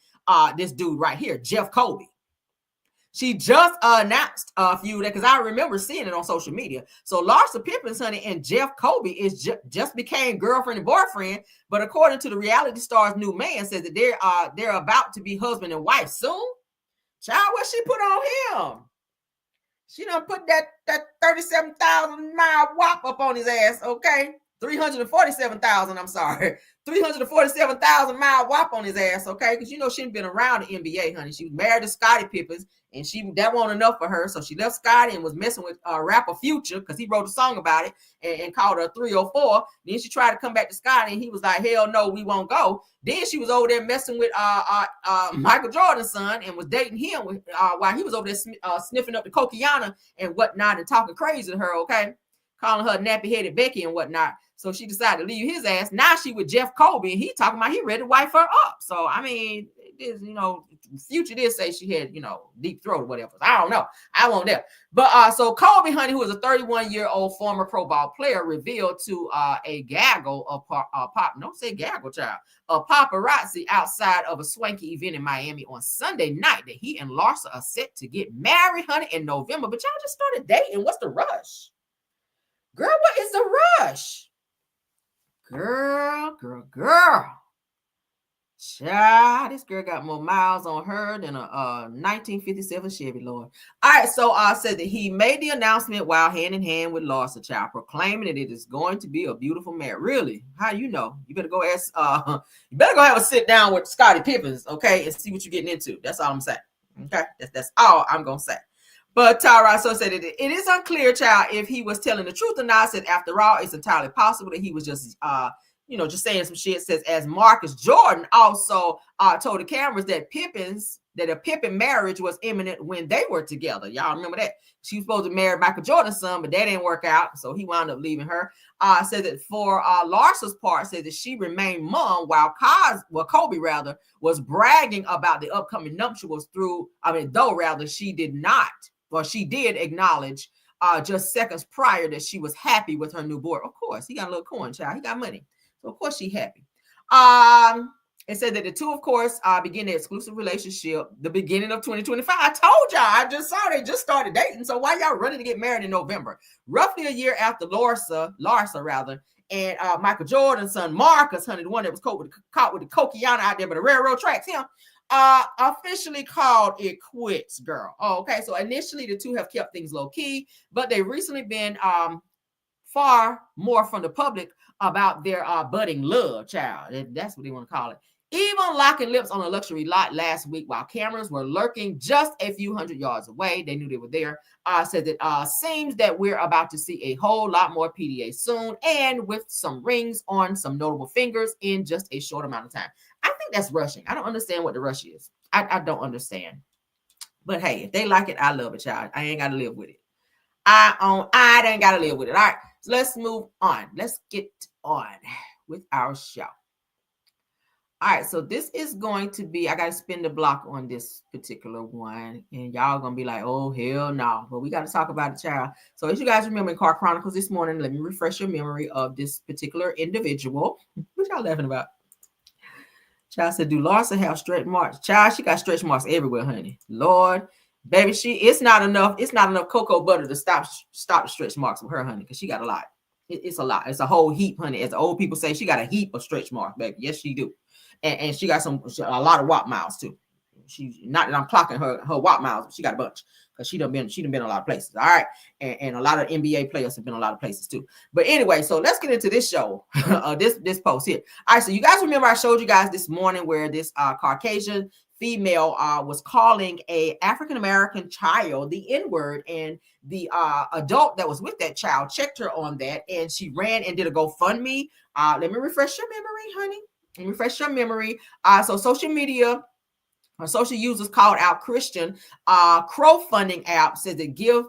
this dude right here, Jeff Kobe. She just announced a few that because I remember seeing it on social media. So Larsa Pippen's honey and Jeff Kobe is just became girlfriend and boyfriend. But according to the reality star's new man, says that they're about to be husband and wife soon. Child, what she put on him? She done put that 37,000 mile whop up on his ass, okay? 347,000, I'm sorry. 347,000 mile whop on his ass, okay? Because you know she ain't been around the NBA, honey. She was married to Scottie Pippen, and that wasn't enough for her. So she left Scottie and was messing with rapper Future because he wrote a song about it and called her 304. Then she tried to come back to Scottie, and he was like, hell no, we won't go. Then she was over there messing with Michael Jordan's son and was dating him while he was over there sniffing up the cokiana and whatnot and talking crazy to her, okay? Calling her nappy-headed Becky and whatnot. So she decided to leave his ass. Now she with Jeff Kobe, and he talking about he ready to wife her up. So, I mean, it is, you know, Future did say she had, you know, deep throat or whatever. I don't know. I won't there. But so Kobe, honey, who is a 31-year-old former pro ball player, revealed to a gaggle of don't say gaggle, child, a paparazzi outside of a swanky event in Miami on Sunday night that he and Larsa are set to get married, honey, in November. But y'all just started dating. What's the rush? Girl, what is the rush? Girl. Child, this girl got more miles on her than a 1957 Chevy, Lord. All right, so said that he made the announcement while hand in hand with Larsa, child, proclaiming that it is going to be a beautiful marriage. Really? How you know? You better go ask. You better go have a sit down with Scottie Pippen, okay, and see what you're getting into. That's all I'm saying. Okay, that's all I'm gonna say. But Tara so said that it is unclear, child, if he was telling the truth or not. Said after all, it's entirely possible that he was just just saying some shit. Says as Marcus Jordan also told the cameras that a Pippen marriage was imminent when they were together. Y'all remember that? She was supposed to marry Michael Jordan's son, but that didn't work out. So he wound up leaving her. Said that for Larsa's part, said that she remained mum while Kobe rather was bragging about the upcoming nuptials she did not. Well, she did acknowledge just seconds prior that she was happy with her new boy. Of course, he got a little coin, child. He got money. So, of course, she's happy. It said that the two, of course, began their exclusive relationship the beginning of 2025. I told y'all. I just saw they just started dating. So why y'all running to get married in November? Roughly a year after Larsa and Michael Jordan's son, Marcus, honey, the one that was caught with the cokiana out there by the railroad tracks, him, officially called it quits, girl. Oh, okay. So initially the two have kept things low key, but they've recently been far more from the public about their budding love, child. That's what they want to call it. Even locking lips on a luxury lot last week while cameras were lurking just a few hundred yards away. They knew they were there. Said that seems that we're about to see a whole lot more PDA soon and with some rings on some notable fingers in just a short amount of time. I think that's rushing. I don't understand what the rush is. I don't understand. But hey, if they like it, I love it, child. I ain't got to live with it. I ain't got to live with it. All right, so let's move on. Let's get on with our show. All right, so this is going to be, I got to spin the block on this particular one, and y'all going to be like, oh, hell no. But we got to talk about it, child. So as you guys remember in Car Chronicles this morning, let me refresh your memory of this particular individual. What y'all laughing about? Child said, do Larsa have stretch marks? Child, she got stretch marks everywhere, honey. Lord, baby, it's not enough cocoa butter to stop the stretch marks with her, honey, because she got a lot. It's a lot. It's a whole heap, honey. As the old people say, she got a heap of stretch marks, baby. Yes, she do. And she got a lot of WAP miles too. not that I'm clocking her watt miles, but she got a bunch because she done been a lot of places. All right, and a lot of NBA players have been a lot of places too. But anyway, so let's get into this show, this post here. All right, so you guys remember I showed you guys this morning where this Caucasian female was calling a African American child the N-word, and the adult that was with that child checked her on that, and she ran and did a GoFundMe. Let me refresh your memory, honey. Let me refresh your memory. So social media or social users called out Christian crowdfunding app says that Give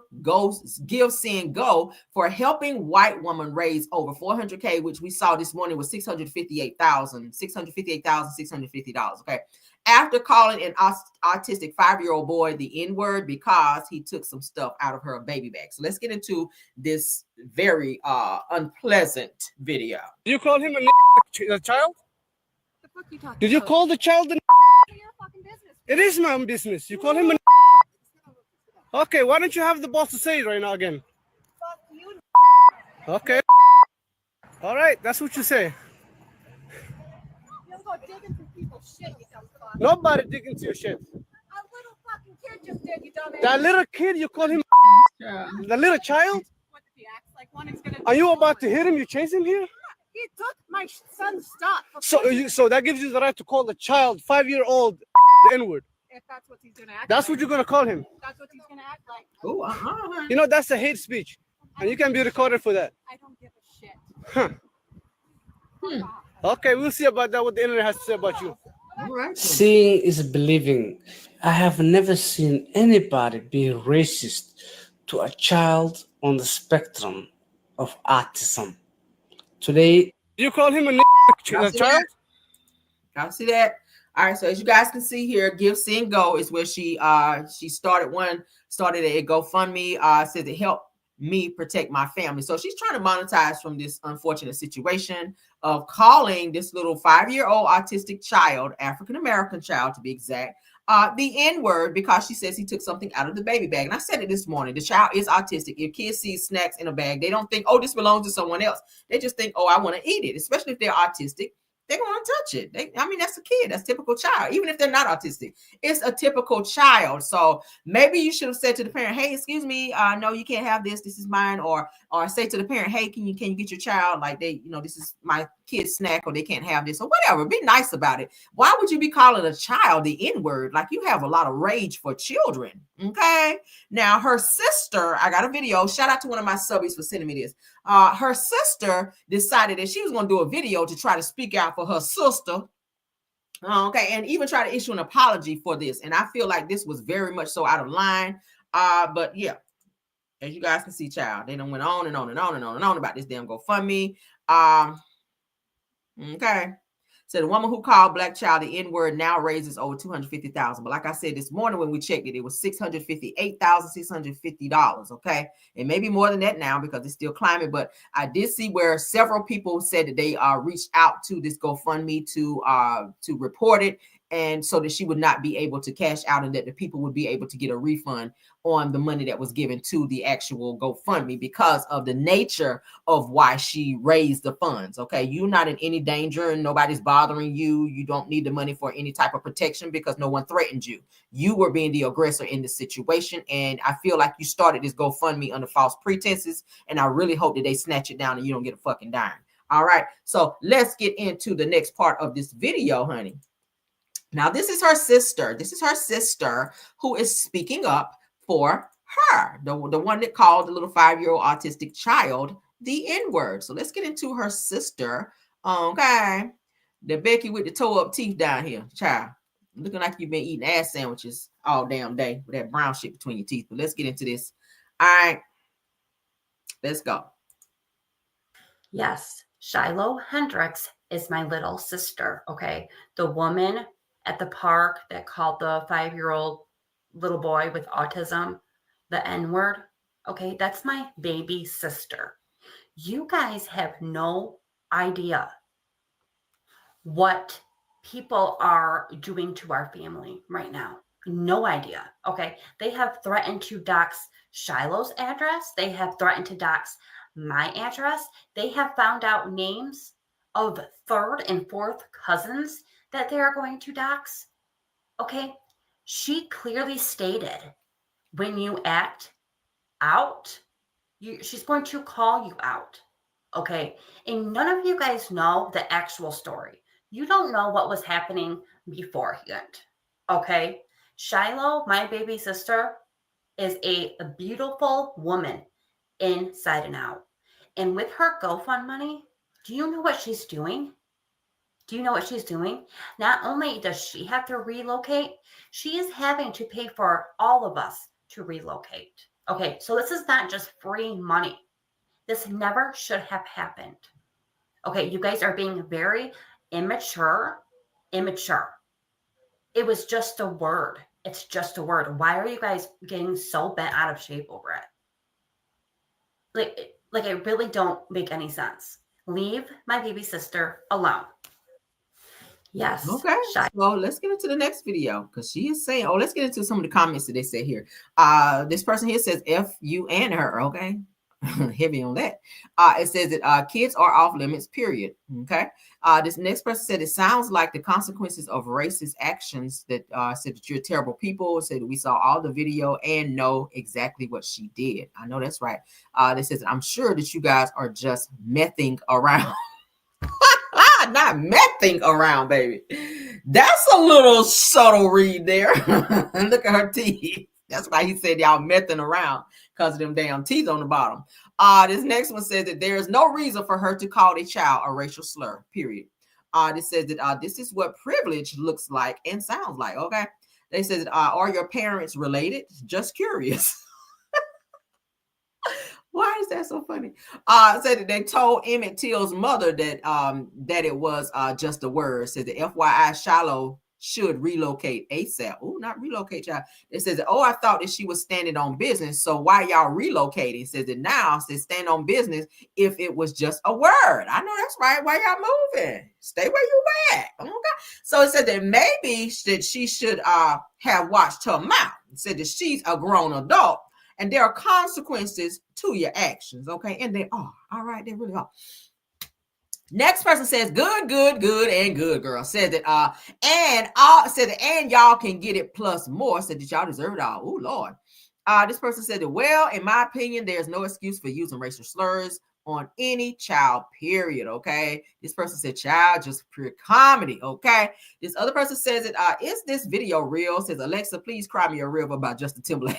Send Go for helping white woman raise over $400K, which we saw this morning was $658,650. Okay. After calling an autistic 5-year-old boy the N-word because he took some stuff out of her baby bag. So let's get into this very unpleasant video. Did you call him a child? The fuck you talking Did you about? call the child a Your fucking business. It is my own business. You call him a Okay, why don't you have the boss to say it right now again? Fuck you. Okay. All right, that's what you say. You don't go digging through people's shit, you dumb fuck. Nobody dig into your shit. A little fucking kid just did, you dumbass. That little kid, you call him the little child? What if he acts like one is gonna Are you about to hit him? You chase him here? He took my son's stuff. So that gives you the right to call the child, 5-year-old, the N-word. If that's what he's gonna act That's like. what you're gonna call him. That's what he's gonna act like. Oh, You know, that's a hate speech. And you can be recorded for that. I don't give a shit. Huh. Okay, we'll see about that, what the internet has to say about you. Seeing is believing. I have never seen anybody be racist to a child on the spectrum of autism. Today, you call him a child? Y'all see that? All right, so as you guys can see here, Give Send Go is where she started a GoFundMe, said to help me protect my family. So she's trying to monetize from this unfortunate situation of calling this little 5-year-old autistic child, African American child to be exact, the N-word because she says he took something out of the baby bag. And I said it this morning, the child is autistic. If kids see snacks in a bag, they don't think, oh, this belongs to someone else. They just think, oh, I want to eat it, especially if they're autistic. They're going to touch it. That's a kid. That's a typical child. Even if they're not autistic, it's a typical child. So maybe you should have said to the parent, hey, excuse me, no, you can't have this. This is mine. Or say to the parent, hey, can you get your child? Like this is my kid's snack, or they can't have this or whatever. Be nice about it. Why would you be calling a child the N-word? Like, you have a lot of rage for children. Okay. Now her sister, I got a video. Shout out to one of my subbies for sending me this. Her sister decided that she was going to do a video to try to speak out for her sister. Okay. And even try to issue an apology for this. And I feel like this was very much so out of line. But yeah, as you guys can see, child, they done went on and on and on and on and on about this damn GoFundMe. Okay. So the woman who called black child the N-word now raises over $250,000. But like I said this morning when we checked it, it was $658,650. Okay. It may be more than that now because it's still climbing. But I did see where several people said that they reached out to this GoFundMe to report it, and so that she would not be able to cash out, and that the people would be able to get a refund on the money that was given to the actual GoFundMe because of the nature of why she raised the funds. Okay. You're not in any danger and nobody's bothering you. You don't need the money for any type of protection because no one threatened you. You were being the aggressor in this situation. And I feel like you started this GoFundMe under false pretenses. And I really hope that they snatch it down and you don't get a fucking dime. All right. So let's get into the next part of this video, honey. Now, this is her sister. This is her sister who is speaking up for her, the one that called the little 5-year-old autistic child the N-word. So let's get into her sister. Okay. The Becky with the toe up teeth down here, child. Looking like you've been eating ass sandwiches all damn day with that brown shit between your teeth. But let's get into this. All right. Let's go. Yes, Shilo Hendricks is my little sister, okay? The woman at the park that called the 5-year-old little boy with autism the N-word, okay? That's my baby sister. You guys have no idea what people are doing to our family right now. No idea, okay? They have threatened to dox Shilo's address. They have threatened to dox my address. They have found out names of 3rd and 4th cousins that they are going to dox. Okay, She clearly stated, when you act out, she's going to call you out. Okay. And none of you guys know the actual story. You don't know what was happening beforehand. Okay. Shilo, my baby sister, is a beautiful woman inside and out. And with her GoFundMe, do you know what she's doing? Do you know what she's doing? Not only does she have to relocate, she is having to pay for all of us to relocate. Okay, so this is not just free money. This never should have happened. Okay, you guys are being very immature. It was just a word. It's just a word. Why are you guys getting so bent out of shape over it? Like it really don't make any sense. Leave my baby sister alone. Yes. Okay. So let's get into the next video because she is saying, let's get into some of the comments that they say here. This person here says F you and her. Okay. Heavy on that. It says that kids are off limits, period. Okay. This next person said it sounds like the consequences of racist actions that said that you're terrible people. Said that we saw all the video and know exactly what she did. I know that's right. This says I'm sure that you guys are just messing around. Not messing around, baby. That's a little subtle read there. Look at her teeth. That's why he said y'all messing around because of them damn teeth on the bottom. This next one says that there is no reason for her to call a child a racial slur, period. This says that this is what privilege looks like and sounds like, okay? They said, are your parents related? Just curious. Why is that so funny? Said that they told Emmett Till's mother that that it was just a word. Said the FYI Shilo should relocate ASAP. Oh, not relocate, y'all. It says, I thought that she was standing on business. So why y'all relocating? Says that now says stand on business if it was just a word. I know that's right. Why y'all moving? Stay where you at. Okay. So it said that maybe that she should have watched her mouth. It said that she's a grown adult. And there are consequences to your actions, okay? And they are. All right, they really are. Next person says, good, and good, girl. Said that, and y'all can get it plus more. Said that y'all deserve it all. Oh, Lord. This person said that, well, in my opinion, there's no excuse for using racial slurs on any child, period, okay? This person said, child, just pure comedy, okay? This other person says that, is this video real? Says, Alexa, please cry me a river about Justin Timberlake.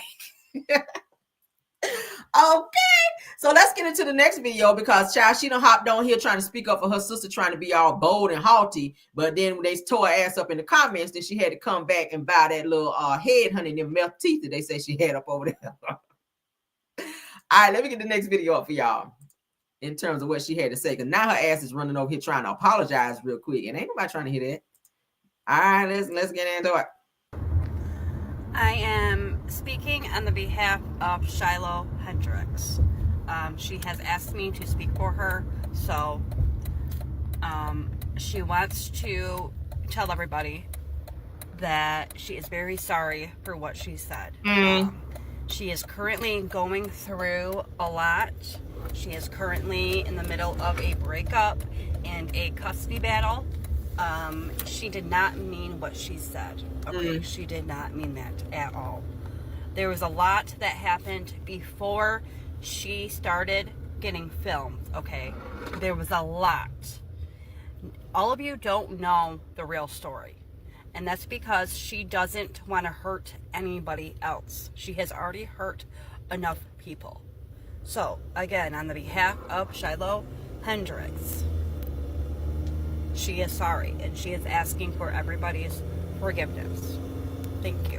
Okay, so let's get into the next video because child, she done hopped on here trying to speak up for her sister, trying to be all bold and haughty, but then when they tore her ass up in the comments, then she had to come back and buy that little head honey, them mouth teeth that they say she had up over there. All right, let me get the next video up for y'all in terms of what she had to say, because now her ass is running over here trying to apologize real quick, and ain't nobody trying to hear that. All right, let's get into it. I am speaking on the behalf of Shilo Hendricks. She has asked me to speak for her, so she wants to tell everybody that she is very sorry for what she said. She is currently going through a lot. She is currently in the middle of a breakup and a custody battle. She did not mean what she said. Okay, she did not mean that at all. There was a lot that happened before she started getting filmed, okay? There was a lot. All of you don't know the real story. And that's because she doesn't want to hurt anybody else. She has already hurt enough people. So, again, on the behalf of Shilo Hendricks, she is sorry, and she is asking for everybody's forgiveness. Thank you.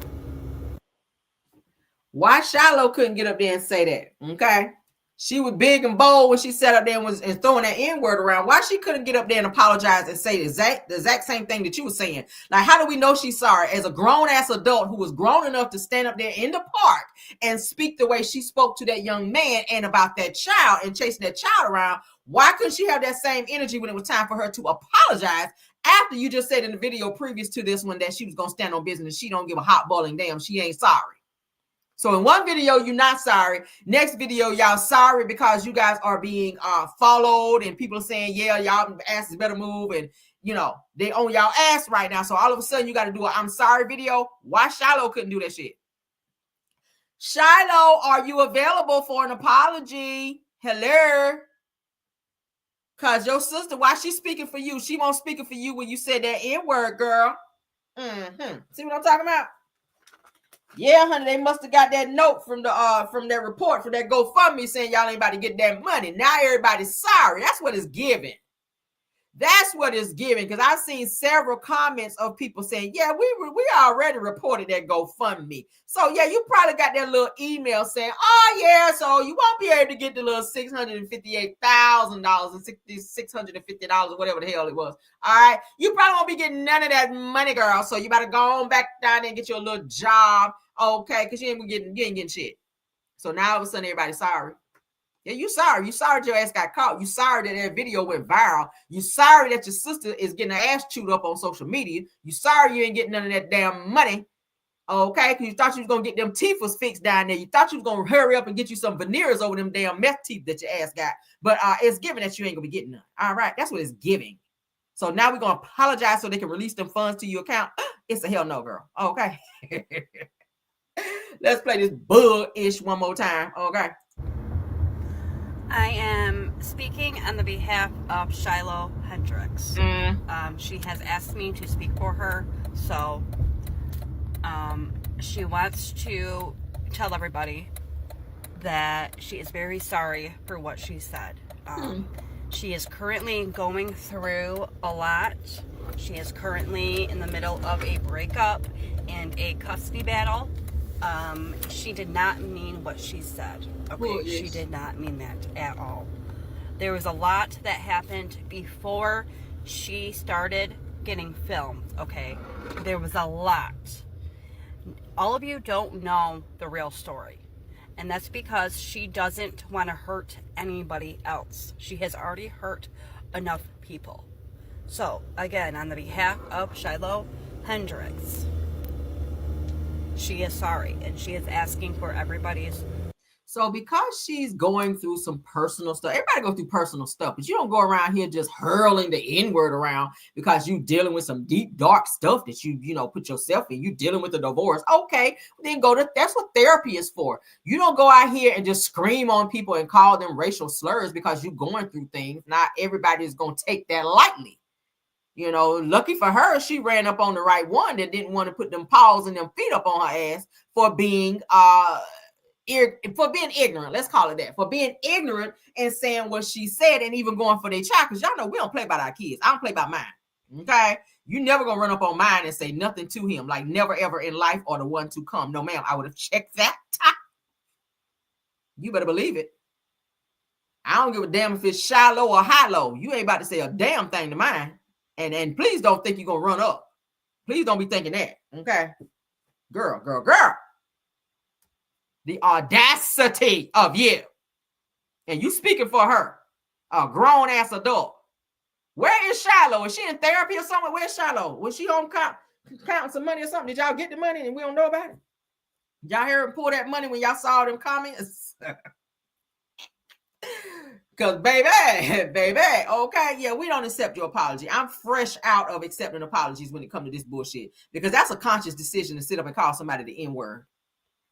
Why Shilo couldn't get up there and say that? Okay. She was big and bold when she sat up there and was throwing that N-word around. Why she couldn't get up there and apologize and say the exact same thing that you were saying? Like, how do we know she's sorry? As a grown-ass adult who was grown enough to stand up there in the park and speak the way she spoke to that young man and about that child and chasing that child around, why couldn't she have that same energy when it was time for her to apologize after you just said in the video previous to this one that she was going to stand on business? She don't give a hot boiling damn. She ain't sorry. So in one video, you're not sorry. Next video, y'all sorry because you guys are being followed and people are saying, yeah, y'all asses better move. And, you know, they on y'all ass right now. So all of a sudden, you got to do a I'm sorry video. Why Shilo couldn't do that shit? Shilo, are you available for an apology? Hello? Because your sister, while she's speaking for you, she won't speak for you when you said that N-word, girl. See what I'm talking about? Yeah, honey, they must have got that note from that report, from that GoFundMe saying y'all ain't about to get that money. Now everybody's sorry. That's what it's giving. That's what it's giving. Because I've seen several comments of people saying, yeah, we already reported that GoFundMe. So yeah, you probably got that little email saying, oh yeah, so you won't be able to get the little $658,000 and $650 or whatever the hell it was. All right, you probably won't be getting none of that money, girl. So you better go on back down there and get your little job, okay? Because you ain't getting shit. So now all of a sudden everybody's sorry. Yeah, you sorry. You sorry your ass got caught. You sorry that video went viral. You sorry that your sister is getting her ass chewed up on social media. You sorry you ain't getting none of that damn money. Okay, because you thought you was going to get them teeth fixed down there. You thought you was going to hurry up and get you some veneers over them damn meth teeth that your ass got. But it's giving that you ain't going to be getting none. All right, that's what it's giving. So now we're going to apologize so they can release them funds to your account. It's a hell no, girl. Okay. Let's play this bug-ish one more time. Okay. I am speaking on the behalf of Shilo Hendricks. She has asked me to speak for her, so she wants to tell everybody that she is very sorry for what she said. She is currently going through a lot. She is currently in the middle of a breakup and a custody battle. She did not mean what she said. Okay, she did not mean that at all. There was a lot that happened before she started getting filmed, okay? There was a lot. All of you don't know the real story. And that's because she doesn't want to hurt anybody else. She has already hurt enough people. So, again, on the behalf of Shilo Hendricks, she is sorry, and she is asking for everybody's. So because she's going through some personal stuff, everybody go through personal stuff, but you don't go around here just hurling the N-word around because you dealing with some deep, dark stuff that you put yourself in. You dealing with a divorce. Okay, then that's what therapy is for. You don't go out here and just scream on people and call them racial slurs because you're going through things. Not everybody is going to take that lightly. You know, lucky for her, she ran up on the right one that didn't want to put them paws and them feet up on her ass for being ignorant. Let's call it that. For being ignorant and saying what she said and even going for their child. Because y'all know we don't play about our kids. I don't play about mine. Okay? You never gonna run up on mine and say nothing to him. Like never ever in life or the one to come. No, ma'am. I would have checked that. You better believe it. I don't give a damn if it's Shilo or high-low. You ain't about to say a damn thing to mine. And please don't think you're going to run up. Please don't be thinking that. Okay? Girl. The audacity of you. And you speaking for her. A grown-ass adult. Where is Shilo? Is she in therapy or something? Where's Shilo? Was she home counting some money or something? Did y'all get the money and we don't know about it? Did y'all hear her pull that money when y'all saw them comments? Because baby, okay, yeah, we don't accept your apology. I'm fresh out of accepting apologies when it comes to this bullshit. Because that's a conscious decision to sit up and call somebody the N-word.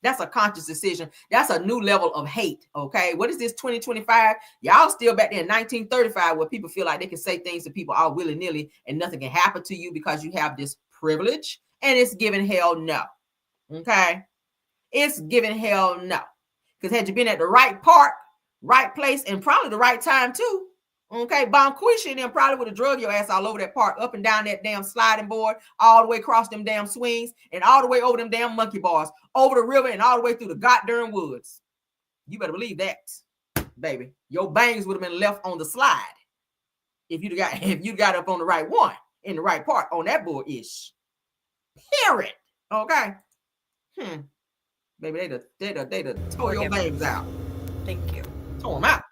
That's a conscious decision. That's a new level of hate, okay? What is this, 2025? Y'all still back there in 1935 where people feel like they can say things to people all willy-nilly and nothing can happen to you because you have this privilege. And it's giving hell no, okay? It's giving hell no. Because had you been at the right park, right place, and probably the right time too. Okay, Bonquisha and them probably would have drug your ass all over that park, up and down that damn sliding board, all the way across them damn swings, and all the way over them damn monkey bars, over the river, and all the way through the goddamn woods. You better believe that, baby. Your bangs would have been left on the slide if you got up on the right one in the right park on that board ish. Period. Okay. Baby, they tore your bangs out. Thank you. Tore them out.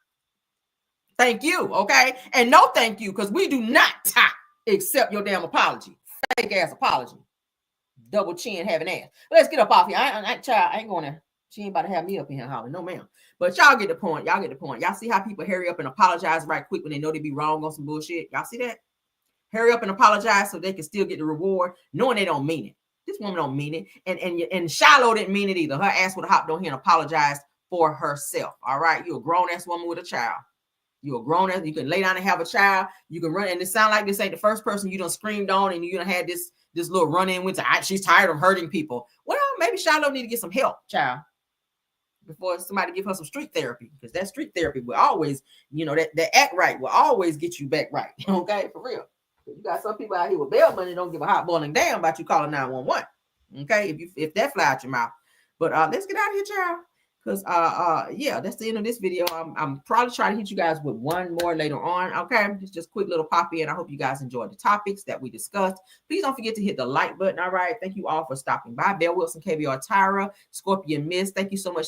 Thank you, okay? And no thank you, because we do not accept your damn apology. Fake ass apology. Double chin having ass. Let's get up off here. I ain't going there. She ain't about to have me up in here hollering. No, ma'am. But y'all get the point. Y'all get the point. Y'all see how people hurry up and apologize right quick when they know they be wrong on some bullshit? Y'all see that? Hurry up and apologize so they can still get the reward, knowing they don't mean it. This woman don't mean it. And Shilo didn't mean it either. Her ass would have hopped on here and apologized for herself. All right? You're a grown-ass woman with a child. You're a grown-ass. You can lay down and have a child. You can run. And it sounds like this ain't the first person you done screamed on and you done had this little run-in with. She's tired of hurting people. Well, maybe Shilo need to get some help, child, before somebody give her some street therapy, because that street therapy will always, that act right will always get you back right. Okay, for real. You got some people out here with bail money don't give a hot boiling damn about you calling 911. Okay, if that fly out your mouth. But let's get out of here, child. Because yeah, that's the end of this video. I'm probably trying to hit you guys with one more later on. Okay, it's just quick little pop in. I hope you guys enjoyed the topics that we discussed. Please don't forget to hit the like button. All right, thank you all for stopping by. Belle Wilson, KBR Tyra, Scorpion Miss, thank you so much.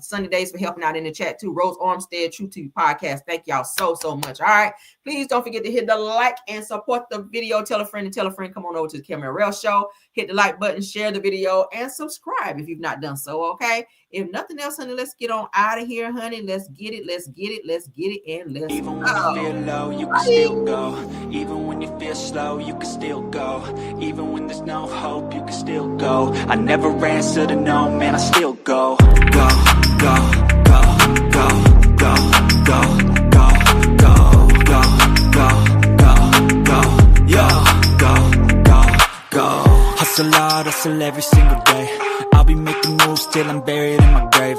Sunny Days for helping out in the chat too. Rose Armstead, True TV Podcast, thank y'all so much. All right, please don't forget to hit the like and support the video. Tell a friend and tell a friend. Come on over to the Camera Rail Show. Hit the like button, share the video, and subscribe if you've not done so. Okay. If nothing else, honey, let's get on out of here, honey. Let's get it, and let's Even when you feel low, you can still go. Even when you feel slow, you can still go. Even when there's no hope, you can still go. I never answer to no, man, I still go. Go, go, go, go, go, go, go, go, go, go, go, go, yo, go. Hustle hard, hustle every single day. I'll be making moves till I'm buried in my grave.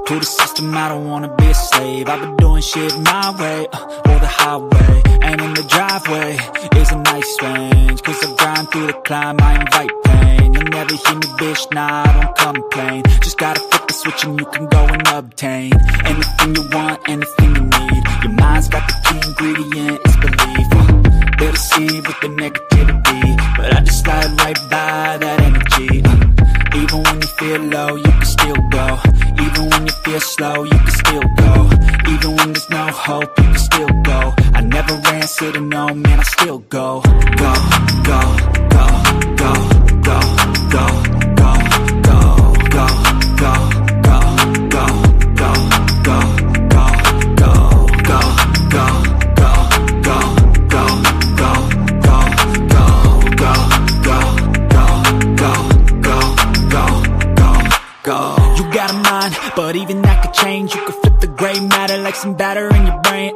To the system, I don't wanna be a slave. I've been doing shit my way, or the highway. And in the driveway is a nice range. Cause I grind through the climb, I invite pain. You'll never hear me, bitch, nah, I don't complain. Just gotta flip the switch and you can go and obtain anything you want, anything you need. Your mind's got the key ingredient, it's belief. They'll deceive with the negativity, but I just slide right by that energy. Even when you feel low, you can still go. Even when you feel slow, you can still go. Even when there's no hope, you can still go. I never answer to no, man, I still go. Go, go, go, go, go, go, go, go, go, go, go, go, go, go, go, go, go, go. You got a mind, but even that could change. You could flip the gray matter like some batter in your brain.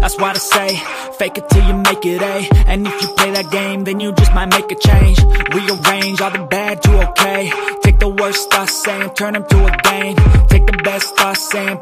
That's why I say, fake it till you make it A. And if you play that game, then you just might make a change. Rearrange all the bad to okay. Take the worst thoughts saying, turn them to a game. Take the best thoughts saying,